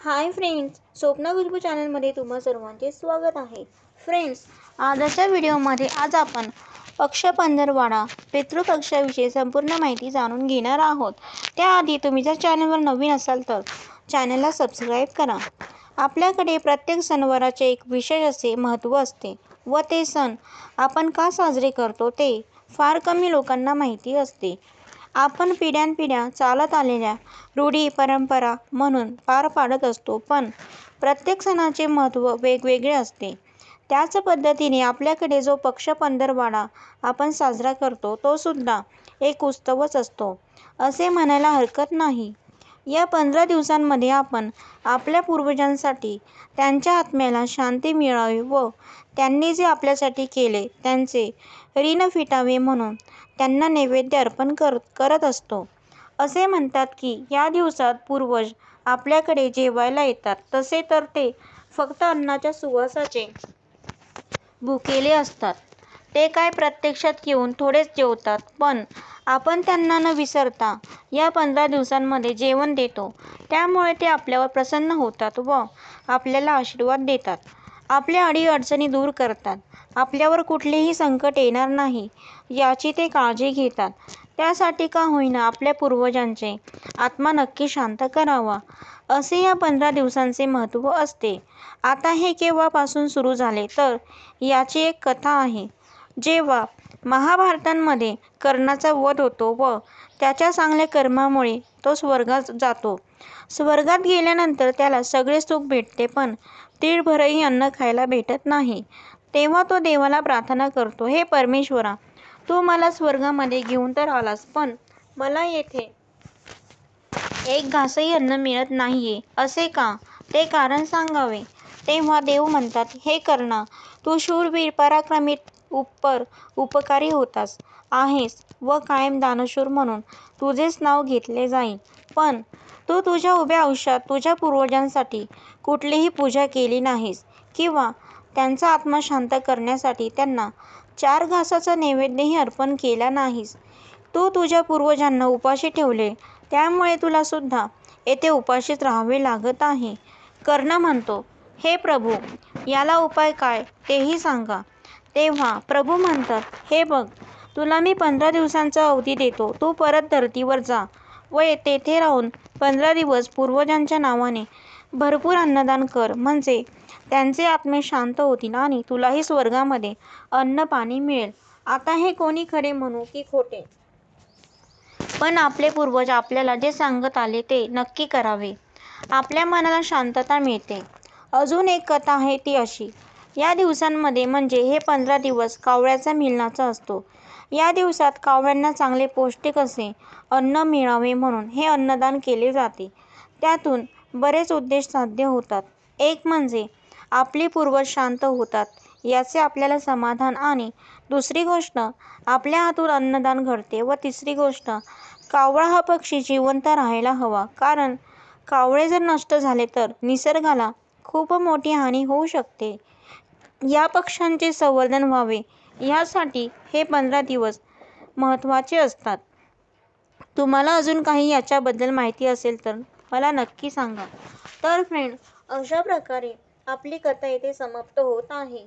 Hi friends, Swapna गुजबू चॅनलमध्ये तुम्हा सर्वांचे स्वागत आहे. फ्रेंड्स, आजच्या व्हिडिओमध्ये आज आपण पक्ष पंधरवडा पितृपक्षाविषयी संपूर्ण माहिती जाणून घेणार आहोत. त्याआधी तुम्ही जर चॅनलवर नवीन असाल तर चॅनलला सबस्क्राईब करा. आपल्याकडे प्रत्येक सणवाराचे एक विशेष असे महत्त्व असते व ते सण आपण का साजरे करतो ते फार कमी लोकांना माहिती असते. आपण पिढ्यानपिढ्या चालत आलेल्या रूढी परंपरा म्हणून पार पाडत असतो, पण प्रत्येक सणाचे महत्त्व वेगवेगळे असते. त्याच पद्धतीने आपल्याकडे जो पक्ष पंधरवडा आपण साजरा करतो तो सुद्धा एक उत्सवच असतो असे म्हणायला हरकत नाही. या 15 दिवसांमध्ये आपण आपल्या पूर्वजांसाठी त्यांच्या आत्म्याला शांती मिळावी व त्यांनी जे आपल्यासाठी केले त्यांचे ऋण फिटावे म्हणून त्यांना नैवेद्य अर्पण करत असतो. असे म्हणतात की या दिवसात पूर्वज आपल्याकडे जेवायला येतात, तसे तर ते फक्त अन्नाच्या सुवासाचे भुकेले असतात. ते काय प्रत्यक्षात येऊन थोडेच जेवतात, पण आपण त्यांना न विसरता या 15 दिवसांमध्ये जेवण देतो. त्यामुळे ते आपल्यावर प्रसन्न होतात व आपल्याला आशीर्वाद देतात. आपल्या अडीअडचणी दूर करतात. आपल्यावर कुठलेही संकट येणार नाही याची ते काळजी घेतात. त्यासाठी का होईना आपल्या पूर्वजांचे आत्मा नक्की शांत करावा, असे या 15 दिवसांचे महत्त्व असते. आता हे केव्हापासून सुरू झाले तर याची एक कथा आहे. जेव्हा महाभारतामध्ये कर्णाचा वध होतो व त्याच्या चांगल्या कर्मामुळे तो स्वर्गात जातो. स्वर्गात गेल्यानंतर त्याला सगळे सुख भेटते, पण तीळभरही अन्न खायला भेटत नाही. तेव्हा तो देवाला प्रार्थना करतो, हे परमेश्वरा, तू मला स्वर्गामध्ये घेऊन तर आलास, पण मला येथे एक घासही अन्न मिळत नाहीये, असे का? ते कारण सांगावे. तेव्हा देव म्हणतात, हे कर्णा, तू शूरवीर पराक्रमी उपकारी होतास आहेस व कायम दानशूर म्हणून तुझेच नाव घेतले जाईल. पण तू तुझ्या उभ्या आयुष्यात तुझ्या पूर्वजांसाठी कुठलीही पूजा केली नाहीस किंवा त्यांचा आत्मा शांत करण्यासाठी त्यांना 4 घासाचा नैवेद्यही अर्पण केला नाहीस. तू तुझ्या पूर्वजांना उपाशी ठेवले, त्यामुळे तुला सुद्धा येथे उपाशीच राहावे लागत आहे. कर्ण म्हणतो, हे प्रभू, याला उपाय काय तेही सांगा. तेव्हा प्रभू म्हणतात, हे बघ, तुला मी 15 दिवसांचा अवधी देतो. तू परत धर्तीवर जा व तेथे राहून 15 दिवस पूर्वजांच्या नावाने भरपूर अन्नदान कर, म्हणजे त्यांचे आत्मे शांत होतील आणि तुलाही स्वर्गामध्ये अन्न पाणी मिळेल. आता हे कोणी खरे म्हणू की खोटे, पण आपले पूर्वज आपल्याला जे सांगत आले ते नक्की करावे. आपल्या मनाला शांतता मिळते. अजून एक कथा आहे ती अशी, या दिवसांमध्ये म्हणजे हे 15 दिवस कावळ्याचा मिलनाचा असतो. या दिवसात कावळ्यांना चांगले पौष्टिक असे अन्न मिळावे म्हणून हे अन्नदान केले जाते. त्यातून बरेच उद्देश साध्य होतात. एक म्हणजे आपले पूर्वज शांत होतात याचे आपल्याला समाधान, आणि दुसरी गोष्ट आपल्या हातून अन्नदान घडते व तिसरी गोष्ट कावळा हा पक्षी जिवंत राहायला हवा, कारण कावळे जर नष्ट झाले तर निसर्गाला खूप मोठी हानी होऊ शकते. या पक्ष्यांचे संवर्धन व्हावे यासाठी हे 15 दिवस महत्त्वाचे असतात. तुम्हाला अजून काही याच्याबद्दल माहिती असेल तर मला नक्की सांगा. तर फ्रेंड, अशा प्रकारे आपली कथा येथे समाप्त होत आहे.